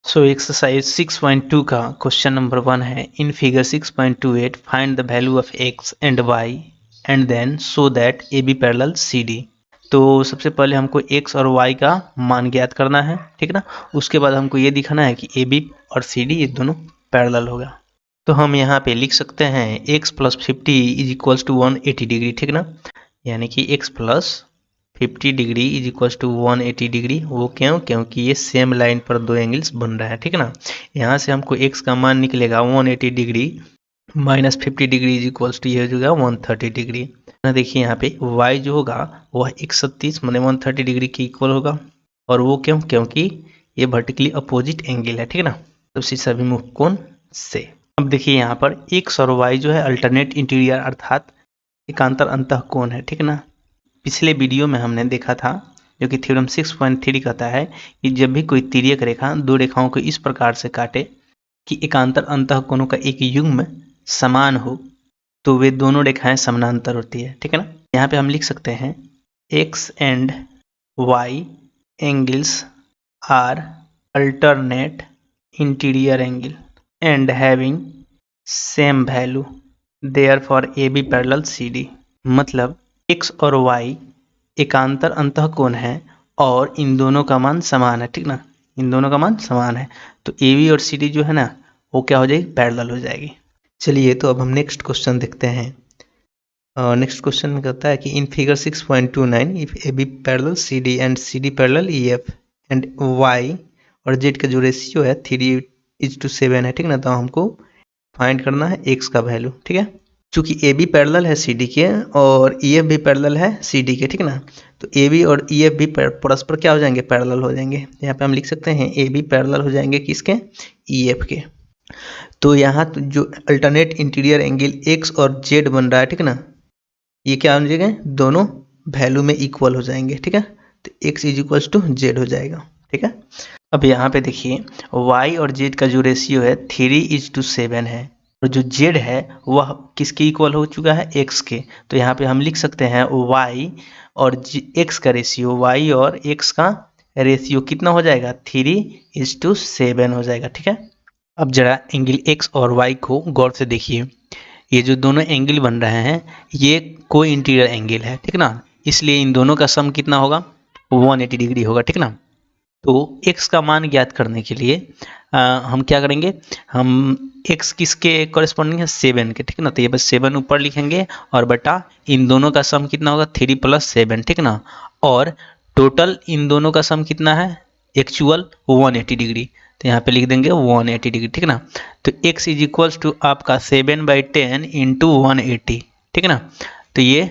So exercise 6.2 का question number 1 है in figure 6.28 find the value of x and y and then so that A B parallel C D. तो सबसे पहले हमको x और Y का मान ज्ञात करना है, ठीक ना। उसके बाद हमको ये दिखाना है कि ए बी और सी डी ये दोनों पैरेलल होगा। तो हम यहाँ पे लिख सकते हैं x plus 50 is equals to 180 degree, ठीक ना। यानी कि x plus 50 degree is equals to 180 degree. वो क्यों? क्योंकि ये सेम लाइन पर दो एंगल्स बन रहा है, ठीक है ना। यहाँ से हमको x का मान निकलेगा 180 degree minus 50 degree is equals to ये हो जाएगा 130 डिग्री। ना देखिए यहाँ पे y जो होगा वह 130 माने 130 डिग्री के इक्वल होगा। और वो क्यों? क्योंकि ये वर्टिकली अपोजिट एंगल है, ठीक है ना। तो शीर्ष अभिमुख कोण से। अब देखिए यहाँ पर x और y जो है अल्टरनेट इंटीरियर अर्थात एकांतर अंतः कोण है, ठीक है ना। पिछले वीडियो में हमने देखा था जो कि थ्योरम 6.3 कहता है कि जब भी कोई तिर्यक रेखा दो रेखाओं को इस प्रकार से काटे कि एकांतर अंतः कोणों का एक युग्म समान हो तो वे दोनों रेखाएं समानांतर होती है, ठीक है ना। यहाँ पे हम लिख सकते हैं x and y angles are alternate interior angle and having same value therefore A B parallel C D. मतलब x और y एकांतर अंतः कोण है और इन दोनों का मान समान है, ठीक ना। इन दोनों का मान समान है तो ए बी और सी डी जो है ना वो क्या हो जाएगी? पैरेलल हो जाएगी। चलिए तो अब हम नेक्स्ट क्वेश्चन देखते हैं। नेक्स्ट क्वेश्चन में कहता है कि in figure 6.29 if A B parallel C D and C D parallel E F and Y और जेड का जो रेशियो है 3:7 है, ठीक ना। तो हमको फाइंड करना है एक्स का वैल्यू, ठीक है। चूंकि ए बी पैरेलल है सी डी के और ई एफ भी पैरेलल है सी डी के, ठीक ना। तो ए बी और ई एफ भी परस्पर क्या हो जाएंगे? पैरेलल हो जाएंगे। यहाँ पे हम लिख सकते हैं ए बी पैरेलल हो जाएंगे किसके? ई एफ के। तो यहाँ तो जो अल्टरनेट इंटीरियर एंगल एक्स और जेड बन रहा है, ठीक ना, ये क्या हो जाएंगे? दोनों वैल्यू में इक्वल हो जाएंगे, ठीक है। तो X is equal to Z हो जाएगा, ठीक है। अब यहाँ पे देखिए y और z का जो रेशियो है 3:7 है और जो z है वह किसके इक्वल हो चुका है? x के। तो यहाँ पे हम लिख सकते हैं y और x का रेशियो, y और x का रेशियो कितना हो जाएगा? 3:7 हो जाएगा, ठीक है। अब जरा एंगल x और y को गौर से देखिए। ये जो दोनों एंगल बन रहे हैं ये कोई इंटीरियर एंगल है, ठीक ना। इसलिए इन दोनों का सम कितना होगा? 180 डिग्री होगा, ठीक ना। तो x का मान ज्ञात करने के लिए हम क्या करेंगे? हम x किसके कॉरेस्पॉन्डिंग है? 7 के, ठीक है ना। तो ये बस 7 ऊपर लिखेंगे और बटा इन दोनों का सम कितना होगा? 3 + 7, ठीक ना। और टोटल इन दोनों का सम कितना है? Actual 180 degree. तो यहाँ पे लिख देंगे 180 डिग्री, ठीक है ना। तो x इज इक्वल्स टू आपका 7/10 × 180, ठीक है ना। तो ये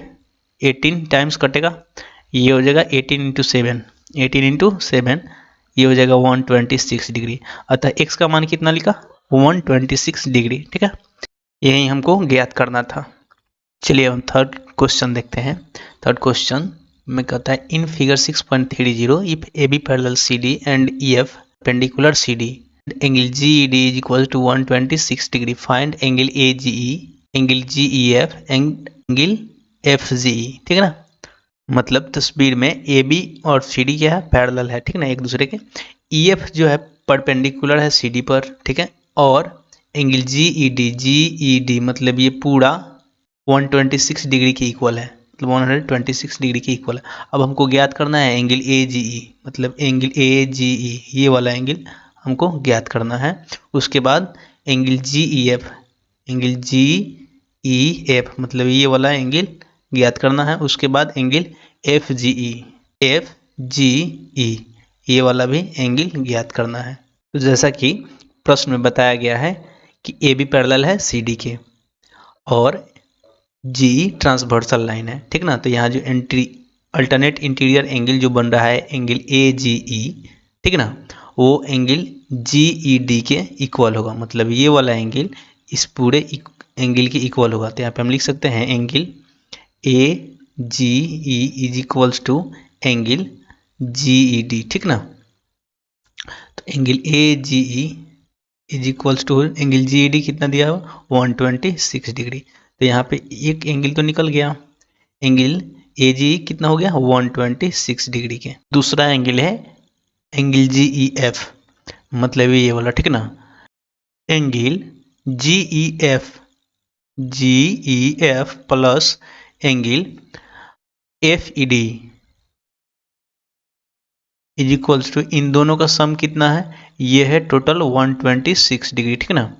18 टाइम्स कटेगा, ये हो जाएगा 18 × 7, 18 × 7 ये हो जाएगा 126 डिग्री। अतः x का मान कितना लिखा? 126 डिग्री, ठीक है। यही हमको ज्ञात करना था। चलिए हम थर्ड क्वेश्चन देखते हैं। थर्ड क्वेश्चन में कहता है in figure 6.30 if A B parallel C D and E F perpendicular C D angle G E D is equal to 126 degree find angle A G E angle G E F angle F G E, ठीक है ना। मतलब तस्वीर में A B और C D क्या है? Parallel है, ठीक ना, एक दूसरे के। ई एफ जो है परपेंडिकुलर है सी डी पर, ठीक है। और एंगल जी ई डी मतलब ये पूरा 126 डिग्री के इक्वल है, मतलब 126 डिग्री के इक्वल है। अब हमको ज्ञात करना है एंगल ए जी ई, मतलब एंगल ए जी ई ये वाला एंगल हमको ज्ञात करना है। उसके बाद angle G E F, angle G E F मतलब ये वाला एंगल ज्ञात करना है। उसके बाद एंगल एफ जी ई ये वाला भी एंगल ज्ञात करना है। तो जैसा कि प्रश्न में बताया गया है कि ए बी पैरेलल है सी डी के और जी ट्रांसवर्सल लाइन है, ठीक ना। तो यहाँ जो अल्टरनेट इंटीरियर एंगल जो बन रहा है एंगल ए जी ई, ठीक ना, वो एंगल जी ई डी के इक्वल होगा। मतलब ये वाला एंगल इस पूरे एंगल के इक्वल होगा। तो यहाँ पे हम लिख सकते हैं angle A G E is equals to angle G E D, ठीक ना। तो angle A G E is equals to angle G E D कितना दिया हुआ? 126 डिग्री। तो यहाँ पे एक एंगल तो निकल गया, एंगल ए जी ई कितना हो गया? 126 डिग्री के। दूसरा एंगल है एंगल जी ई एफ, मतलब ये वाला, ठीक है ना। Angle G E F plus angle F E D is equals to, इन दोनों का सम कितना है, ये है टोटल 126 डिग्री, ठीक है ना।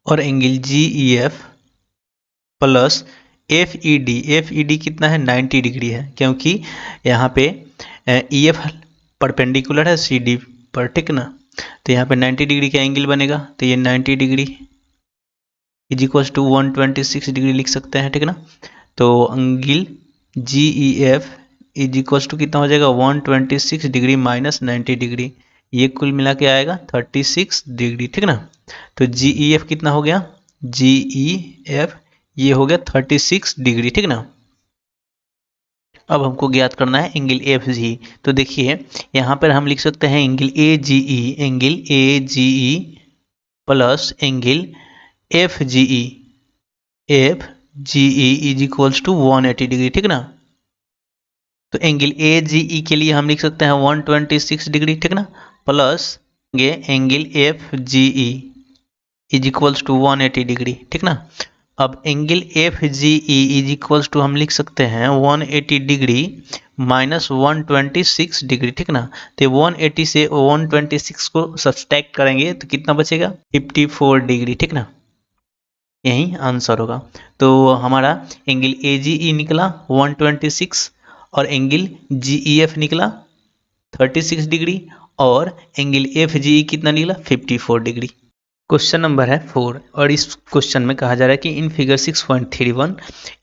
और angle G E F plus F E D कितना है, 90 डिग्री है, क्योंकि यहाँ पे ई एफ परपेंडिकुलर है सी डी पर, ठीक है ना। तो यहाँ पे 90 डिग्री का एंगल बनेगा, तो ये 90 degree is equals to 126 degree लिख सकते हैं, ठीक है ना। तो angle G E F is equals to कितना हो जाएगा, 126 डिग्री माइनस 90 डिग्री, ये कुल मिला के आएगा 36 डिग्री, ठीक है ना। तो जी ई एफ कितना हो गया, जी ई एफ ये हो गया 36 डिग्री, ठीक है ना। अब हमको ज्ञात करना है एंगल एफ जी। तो देखिए यहाँ पर हम लिख सकते हैं angle A G E plus angle F G E is equals to 180 degree, ठीक है ना। तो एंगल ए जी ई के लिए हम लिख सकते हैं 126 डिग्री, ठीक है ना, plus angle F G E is equals to 180 degree, ठीक ना। अब angle F G E is equals to हम लिख सकते हैं 180 डिग्री माइनस 126 डिग्री, ठीक ना। तो 180 से 126 को सब्सट्रैक्ट करेंगे तो कितना बचेगा, 54 डिग्री, ठीक ना। यही आंसर होगा। तो हमारा एंगल ए जी ई निकला 126 और एंगल जी ई एफ निकला 36 डिग्री और एंगल एफ जी ई कितना निकला, 54 डिग्री। क्वेश्चन नंबर है 4 और इस क्वेश्चन में कहा जा रहा है कि in figure 6.31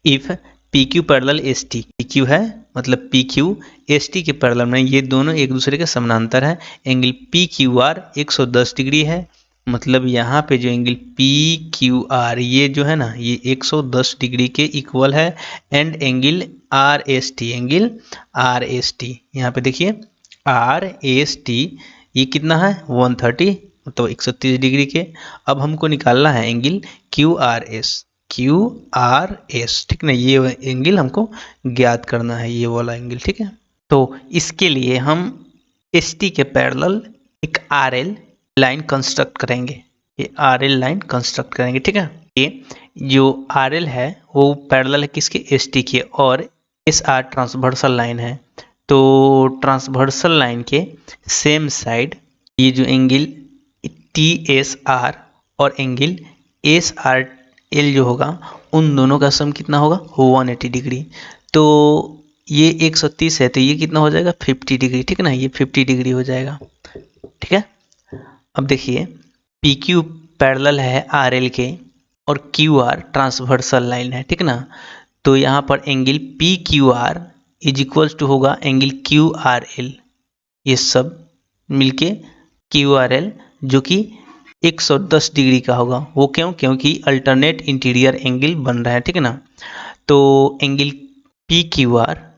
if P Q parallel S T, P Q है मतलब पी क्यू एस टी के पैरेलल में, ये दोनों एक दूसरे के समानांतर है। Angle P Q are 110 degree है, मतलब यहाँ पे जो एंगल पी क्यू आर ये जो है ना ये 110 डिग्री के इक्वल है। And angle R S T, angle R S T यहाँ पे देखिए आर एस टी ये कितना है 130, तो 130 डिग्री के। अब हमको निकालना है एंगल क्यू आर एस, ठीक ना, ये एंगल हमको ज्ञात करना है, ये वाला एंगल, ठीक है। तो इसके लिए हम एस टी के पैरेलल एक आर एल लाइन कंस्ट्रक्ट करेंगे, ये आर एल लाइन कंस्ट्रक्ट करेंगे, ठीक है। ये जो आर एल है वो पैरेलल है किसके, एस टी के, और एस आर ट्रांसवर्सल लाइन है। तो ट्रांसवर्सल लाइन के सेम साइड ये जो एंगल टी एस आर और एंगल एस आर एल जो होगा उन दोनों का सम कितना होगा 180 डिग्री। तो ये 130 है तो ये कितना हो जाएगा 50 डिग्री, ठीक है ना, ये 50 डिग्री हो जाएगा, ठीक है। अब देखिए पी क्यू पैरेलल है आर एल के और क्यू आर ट्रांसवर्सल लाइन है, ठीक ना। तो यहाँ पर angle P Q R is equals to होगा एंगल क्यू आर एल, ये सब मिलके क्यू आर एल जो कि 110 डिग्री का होगा। वो क्यों, क्योंकि अल्टरनेट इंटीरियर एंगल बन रहा है, ठीक है ना। तो एंगल पी क्यू आर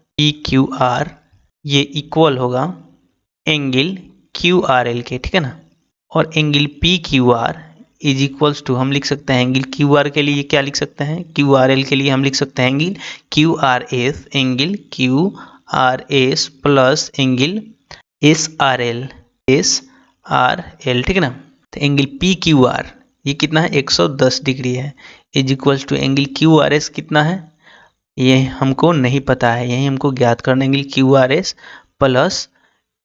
ये इक्वल होगा एंगल क्यू आर एल के, ठीक है ना। और angle P Q R is equals to हम लिख सकते हैं एंगल क्यू आर के लिए क्या लिख सकते हैं, क्यू आर एल के लिए हम लिख सकते हैं angle Q R S plus angle S R L, ठीक है ना। तो एंगल पी क्यू आर ये कितना है 110 डिग्री है, is equals to angle Q R S कितना है ये हमको नहीं पता है, यही हमको ज्ञात करना angle Q R S plus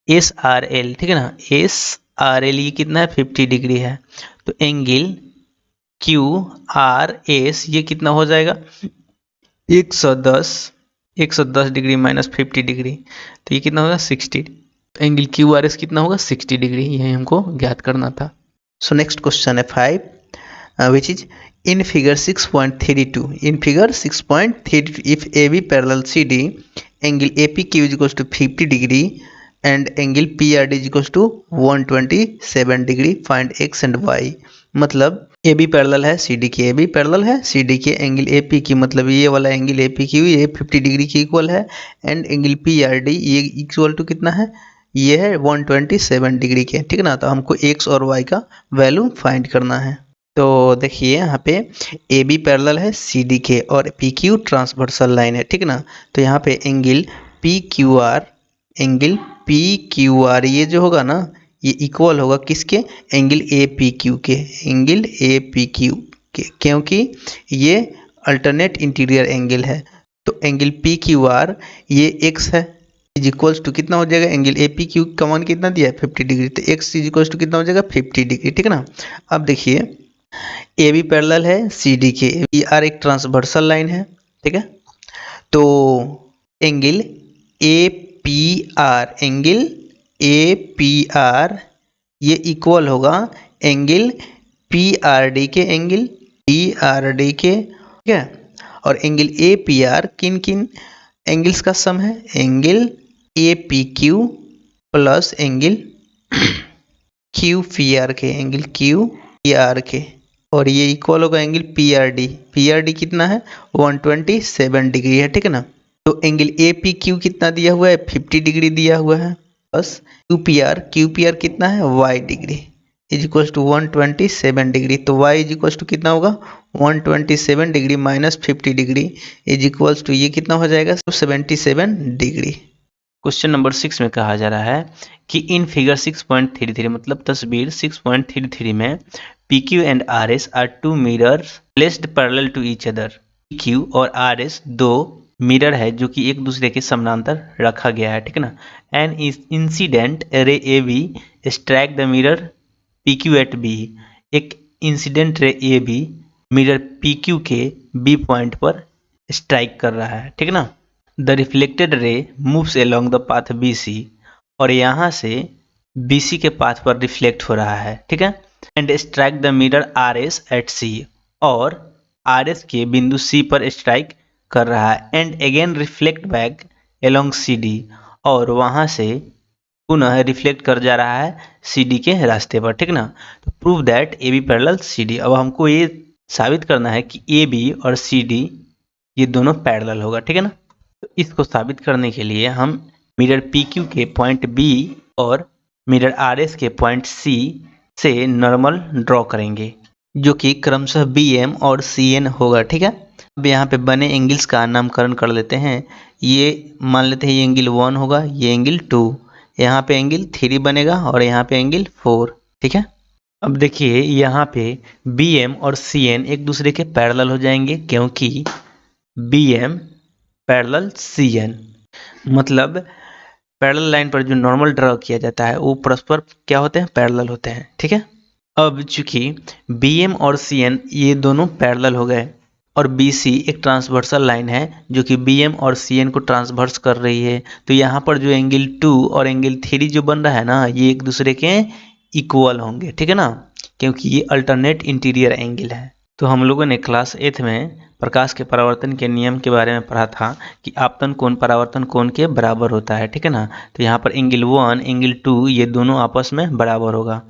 S R L, ठीक है ना। एस आर एल ये कितना है 50 डिग्री है। तो एंगल क्यू आर एस ये कितना हो जाएगा 110 डिग्री माइनस 50 डिग्री, तो ये कितना होगा 60। तो एंगल क्यू आर एस कितना होगा 60 डिग्री, यही हमको ज्ञात करना था। सो नेक्स्ट क्वेश्चन है 5 which is in figure 6.32, in figure 6.32 if A B parallel C D angle A P Q is equals to 50 degree and angle P R D is equals to 127 degree, find X and Y. मतलब A B parallel है C D के, ए B parallel है C D के, angle A P की मतलब ये वाला angle A P Q ये 50 डिग्री के इक्वल है, and angle P R D ये इक्वल टू कितना है, ये है 127 डिग्री के, ठीक है ना। तो हमको एक्स और वाई का वैल्यू फाइंड करना है। तो देखिए यहाँ पे ए बी पैरेलल है सी डी के और पी क्यू ट्रांसवर्सल लाइन है, ठीक है ना। तो यहाँ पे angle P Q R angle P Q R ये जो होगा ना ये इक्वल होगा किसके, एंगल ए पी क्यू के, एंगल ए पी क्यू के, क्योंकि ये अल्टरनेट इंटीरियर एंगल है। तो एंगल पी क्यू आर ये एक्स है, इज इक्वल्स टू कितना हो जाएगा, एंगल ए पी क्यू का मान कितना दिया है 50 डिग्री, तो एक्स इज इक्वल्स टू कितना हो जाएगा 50 डिग्री, ठीक है ना। अब देखिए ए बी पैरेलल है सी डी के, ए आर एक ट्रांसवर्सल लाइन है, ठीक है। तो angle A P R, angle A P R ये इक्वल होगा एंगल पी आर डी के, एंगल पी आर डी के, ठीक है। और एंगल ए पी आर किन किन एंगल्स का सम है, angle A P Q plus angle Q P R के, एंगल क्यू पी आर के, और ये इक्वल होगा angle P R D. P R D कितना है 127 डिग्री है, ठीक है ना। तो एंगल ए पी क्यू कितना दिया हुआ है 50 डिग्री दिया हुआ है, प्लस क्यू पी आर कितना है y degree is equals to 127 degree. तो y इज इक्वल्स टू कितना होगा 127 degree minus 50 degree is equals to ये कितना हो जाएगा 77 डिग्री। क्वेश्चन नंबर 6 में कहा जा रहा है कि इन फिगर 6.33 मतलब तस्वीर 6.33 में PQ and RS are two mirrors placed parallel to each other. PQ और RS दो मिरर है जो कि एक दूसरे के समानांतर रखा गया है, ठीक है ना। An incident ray A B strike the mirror PQ at B, एक incident ray A B mirror PQ के B पॉइंट पर स्ट्राइक कर रहा है, ठीक है ना। The reflected ray moves along the path BC, और यहाँ से BC के पाथ पर रिफ्लेक्ट हो रहा है, ठीक है। And strike the mirror RS at C, और RS के बिंदु C पर स्ट्राइक कर रहा है। And again reflect back along CD, और वहाँ से पुनः रिफ्लेक्ट कर जा रहा है CD के रास्ते पर, ठीक ना। तो prove that AB parallel CD। अब हमको ये साबित करना है कि AB और CD ये दोनों पैरेलल होगा, ठीक है ना। तो इसको साबित करने के लिए हम मिरर PQ के पॉइंट B और मिरर RS के पॉइंट C से नॉर्मल ड्रॉ करेंगे, जो कि क्रमशः BM और CN होगा, ठीक है। अब यहाँ पे बने एंगल्स का नामकरण कर लेते हैं। ये मान लेते हैं ये एंगल 1 होगा, ये एंगल 2, यहाँ पे एंगल 3 बनेगा और यहाँ पे एंगल 4, ठीक है। अब देखिए यहाँ पे BM और CN एक दूसरे के पैरेलल हो जाएंगे, क्योंकि BM पैरेलल CN, मतलब पैरेलल लाइन पर जो नॉर्मल ड्रॉ किया जाता है वो परस्पर क्या होते हैं, पैरेलल होते हैं, ठीक है। अब चूंकि BM और CN ये दोनों पैरेलल हो गए और BC एक ट्रांसवर्सल लाइन है जो कि BM और CN को ट्रांसवर्स कर रही है, तो यहाँ पर जो एंगल 2 और एंगल 3 जो बन रहा है ना ये एक दूसरे के इक्वल होंगे, ठीक है ना, क्योंकि ये अल्टरनेट इंटीरियर एंगल है। तो हम लोगों ने क्लास 8 में प्रकाश के परावर्तन के नियम के बारे में पढ़ा था कि आपतन कोण परावर्तन कोण के बराबर होता है, ठीक है ना। तो यहाँ पर एंगल 1 एंगल 2 ये दोनों आपस में बराबर होगा,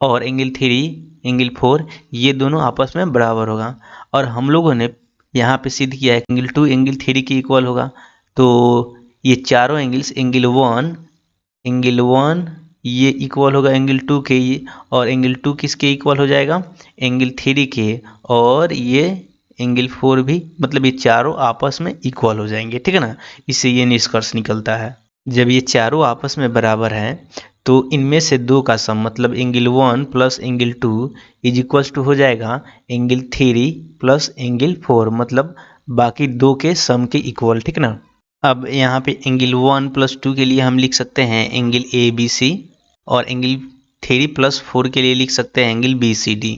और एंगल 3 एंगल 4 ये दोनों आपस में बराबर होगा। और हम लोगों ने यहाँ पे सिद्ध किया है एंगल 2 एंगल 3 के इक्वल होगा। तो ये चारों एंगल्स एंगल 1 ये इक्वल होगा एंगल 2 के, और एंगल 2 किसके इक्वल हो जाएगा, एंगल 3 के, और ये एंगल 4 भी, मतलब ये चारों आपस में इक्वल हो जाएंगे, ठीक है ना। इससे ये निष्कर्ष निकलता है जब ये चारों आपस में बराबर हैं तो इनमें से दो का सम मतलब angle 1 plus angle 2 is equals to हो जाएगा एंगल 3 प्लस एंगल 4, मतलब बाकी दो के सम के इक्वल, ठीक ना। अब यहाँ पे एंगल 1 प्लस 2 के लिए हम लिख सकते हैं एंगल ABC, और एंगल 3 प्लस 4 के लिए लिख सकते हैं एंगल BCD।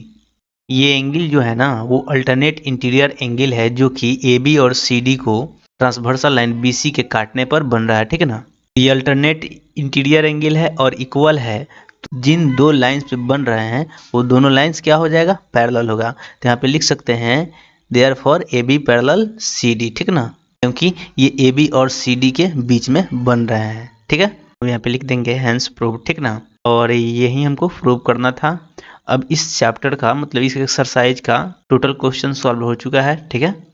ये एंगल जो है ना वो अल्टरनेट इंटीरियर एंगल है जो कि AB और CD को ट्रांसवर्सल लाइन BC के काटने पर बन रहा है, ठीक है ना। ये अल्टरनेट इंटीरियर एंगल है और इक्वल है, तो जिन दो लाइंस पे बन रहे हैं वो दोनों लाइंस क्या हो जाएगा, पैरेलल होगा। तो यहाँ पे लिख सकते हैं देयरफॉर AB पैरेलल CD, ठीक ना, क्योंकि ये AB और CD के बीच में बन रहे हैं, ठीक है। तो यहाँ पे लिख देंगे हैंस प्रूव, ठीक ना। और यही हमको प्रूव करना था। अब इस चैप्टर का मतलब इस एक्सरसाइज का टोटल क्वेश्चन सॉल्व हो चुका है, ठीक है।